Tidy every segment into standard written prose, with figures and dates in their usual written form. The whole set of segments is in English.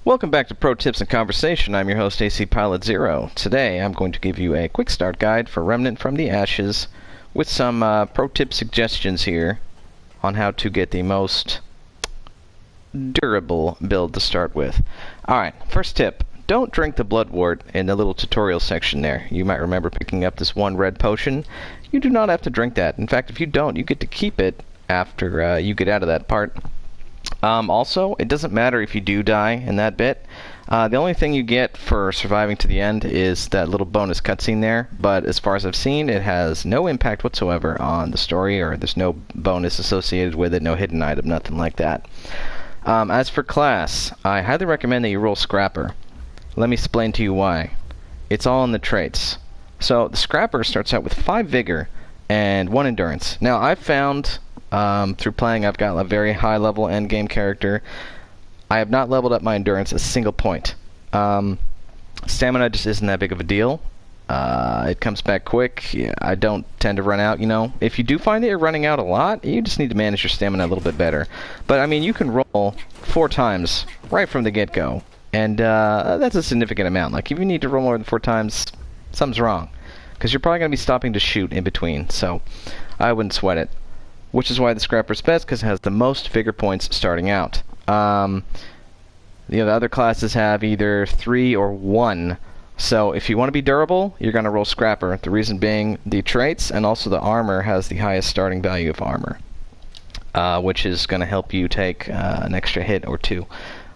Welcome back to Pro Tips and Conversation. I'm your host, AC Pilot Zero. Today, I'm going to give you a quick start guide for Remnant from the Ashes with some pro tip suggestions here on how to get the most durable build to start with. Alright, first tip. Don't drink the Bloodwort in the little tutorial section there. You might remember picking up this one red potion. You do not have to drink that. In fact, if you don't, you get to keep it after you get out of that part. Also, it doesn't matter if you do die in that bit. The only thing you get for surviving to the end is that little bonus cutscene there, but as far as I've seen, it has no impact whatsoever on the story, or there's no bonus associated with it, no hidden item, nothing like that. As for class, I highly recommend that you roll Scrapper. Let me explain to you why. It's all in the traits. So, the Scrapper starts out with 5 Vigor and 1 Endurance. Now, I've found through playing, I've got a very high level endgame character. I have not leveled up my endurance a single point. Stamina just isn't that big of a deal. It comes back quick. Yeah, I don't tend to run out, you know. If you do find that you're running out a lot, you just need to manage your stamina a little bit better. But, I mean, you can roll 4 times right from the get-go. And that's a significant amount. Like, if you need to roll more than 4 times, something's wrong. Because you're probably going to be stopping to shoot in between. So, I wouldn't sweat it. Which is why the Scrapper's best, because it has the most Vigor points starting out. The other classes have either 3 or 1. So if you want to be durable, you're going to roll Scrapper. The reason being the traits and also the armor has the highest starting value of armor, which is going to help you take an extra hit or 2.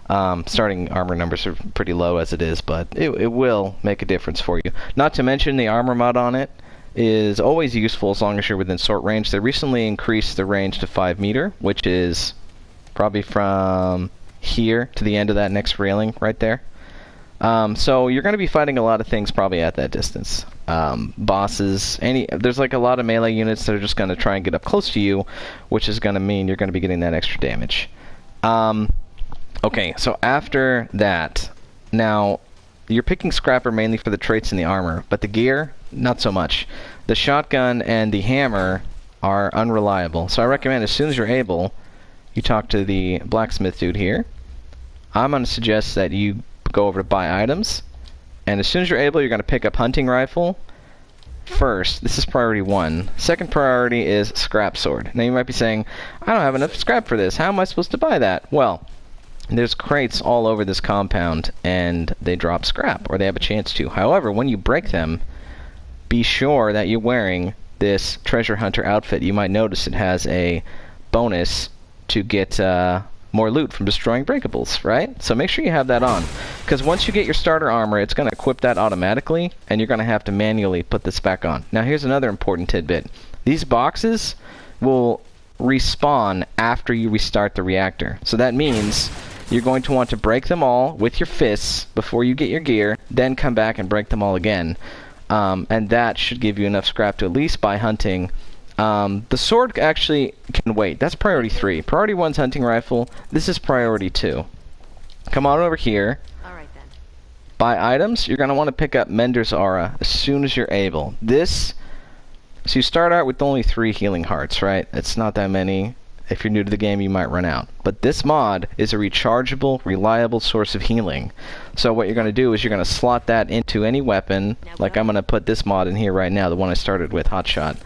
Starting armor numbers are pretty low as it is, but it will make a difference for you. Not to mention the armor mod on it is always useful as long as you're within sword range. They recently increased the range to 5 meter, which is probably from here to the end of that next railing right there. So you're going to be fighting a lot of things probably at that distance. Bosses, there's like a lot of melee units that are just going to try and get up close to you, which is going to mean you're going to be getting that extra damage. Okay, so after that, now you're picking Scrapper mainly for the traits and the armor, but the gear, not so much. The shotgun and the hammer are unreliable, so I recommend as soon as you're able, you talk to the blacksmith dude here. I'm going to suggest that you go over to buy items, and as soon as you're able, you're going to pick up hunting rifle first. This is priority 1. Second priority is scrap sword. Now you might be saying, I don't have enough scrap for this. How am I supposed to buy that? Well, there's crates all over this compound, and they drop scrap, or they have a chance to. However, when you break them, be sure that you're wearing this treasure hunter outfit. You might notice it has a bonus to get more loot from destroying breakables, right? So make sure you have that on, because once you get your starter armor, it's going to equip that automatically, and you're going to have to manually put this back on. Now here's another important tidbit. These boxes will respawn after you restart the reactor. So that means you're going to want to break them all with your fists before you get your gear, then come back and break them all again. And that should give you enough scrap to at least buy hunting. The sword actually can wait. That's priority 3. Priority 1's hunting rifle. This is priority 2. Come on over here. Alright then. Buy items. You're going to want to pick up Mender's Aura as soon as you're able. So you start out with only 3 healing hearts, right? It's not that many. If you're new to the game, you might run out. But this mod is a rechargeable, reliable source of healing. So what you're going to do is you're going to slot that into any weapon. Like I'm going to put this mod in here right now, the one I started with, Hotshot.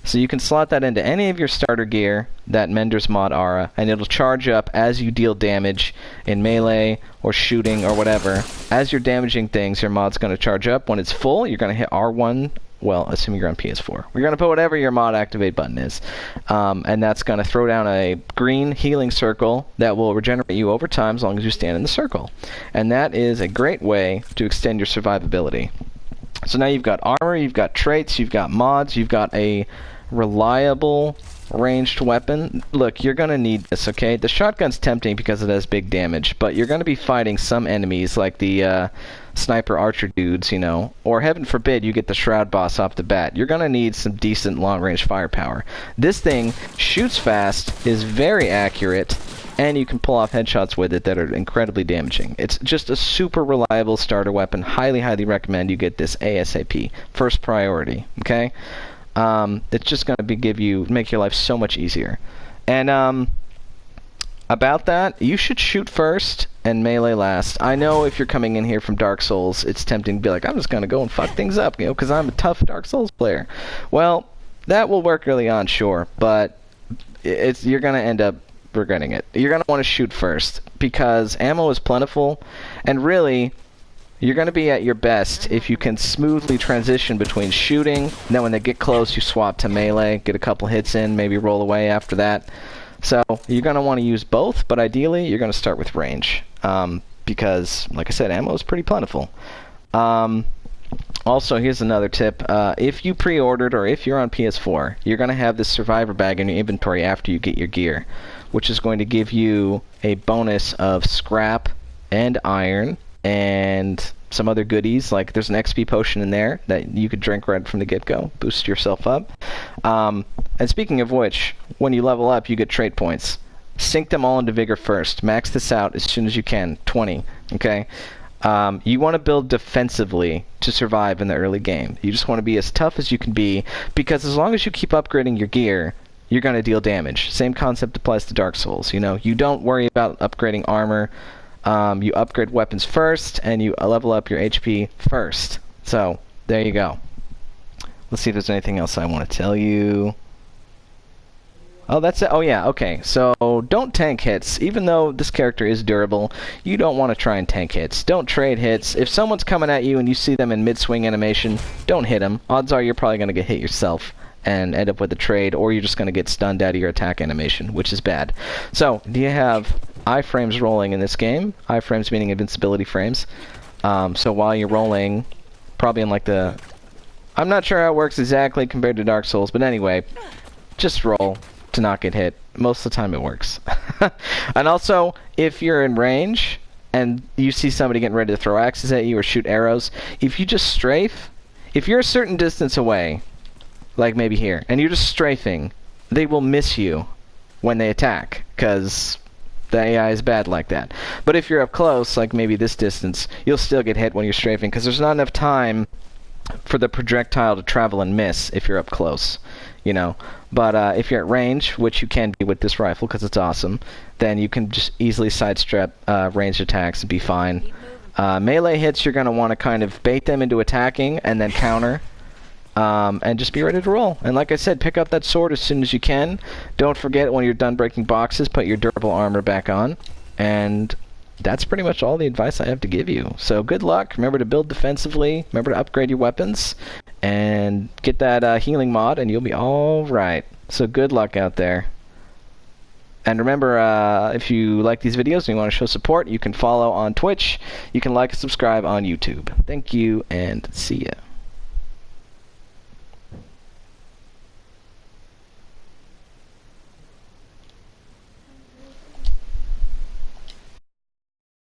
So you can slot that into any of your starter gear, that Mender's Mod Aura, and it'll charge up as you deal damage in melee or shooting or whatever. As you're damaging things, your mod's going to charge up. When it's full, you're going to hit R1. Well, assuming you're on PS4. We're going to put whatever your mod activate button is. And that's going to throw down a green healing circle that will regenerate you over time as long as you stand in the circle. And that is a great way to extend your survivability. So now you've got armor, you've got traits, you've got mods, you've got a reliable ranged weapon. Look, you're going to need this, okay? The shotgun's tempting because it has big damage, but you're going to be fighting some enemies like the sniper archer dudes, you know, or heaven forbid you get the shroud boss off the bat. You're going to need some decent long-range firepower. This thing shoots fast, is very accurate, and you can pull off headshots with it that are incredibly damaging. It's just a super reliable starter weapon. Highly, highly recommend you get this ASAP. First priority, okay? It's just going to make your life so much easier. And about that, you should shoot first and melee last. I know if you're coming in here from Dark Souls, it's tempting to be like, I'm just gonna go and fuck things up, you know, because I'm a tough Dark Souls player. Well, that will work early on, sure, but you're gonna end up regretting it. You're gonna want to shoot first because ammo is plentiful, and really, you're gonna be at your best if you can smoothly transition between shooting, and then when they get close, you swap to melee, get a couple hits in, maybe roll away after that. So you're going to want to use both, but ideally you're going to start with range because, like I said, ammo is pretty plentiful. Also, here's another tip. If you pre-ordered or if you're on PS4, you're going to have this survivor bag in your inventory after you get your gear, which is going to give you a bonus of scrap and iron and some other goodies. Like there's an XP potion in there that you could drink right from the get-go, boost yourself up. And speaking of which, when you level up, you get trait points. Sink them all into Vigor first. Max this out as soon as you can. 20, okay? You want to build defensively to survive in the early game. You just want to be as tough as you can be, because as long as you keep upgrading your gear, you're going to deal damage. Same concept applies to Dark Souls. You know, you don't worry about upgrading armor. You upgrade weapons first, and you level up your HP first. So, there you go. Let's see if there's anything else I want to tell you. Oh, that's it. Oh, yeah, okay. So, don't tank hits. Even though this character is durable, you don't want to try and tank hits. Don't trade hits. If someone's coming at you and you see them in mid-swing animation, don't hit them. Odds are you're probably going to get hit yourself and end up with a trade, or you're just going to get stunned out of your attack animation, which is bad. So, do you have iframes rolling in this game? Iframes meaning invincibility frames. So while you're rolling, probably in like the... I'm not sure how it works exactly compared to Dark Souls, but anyway, just roll to not get hit. Most of the time it works. And also, if you're in range and you see somebody getting ready to throw axes at you or shoot arrows, if you just strafe, if you're a certain distance away, like maybe here, and you're just strafing, they will miss you when they attack, because the AI is bad like that. But if you're up close, like maybe this distance, you'll still get hit when you're strafing, because there's not enough time for the projectile to travel and miss if you're up close, you know. But if you're at range, which you can be with this rifle because it's awesome, then you can just easily sidestep ranged attacks and be fine. Melee hits, you're going to want to kind of bait them into attacking and then counter. And just be ready to roll. And like I said, pick up that sword as soon as you can. Don't forget, when you're done breaking boxes, put your durable armor back on. And that's pretty much all the advice I have to give you. So good luck. Remember to build defensively. Remember to upgrade your weapons. And get that healing mod, and you'll be all right. So good luck out there. And remember, if you like these videos and you want to show support, you can follow on Twitch. You can like and subscribe on YouTube. Thank you, and see ya.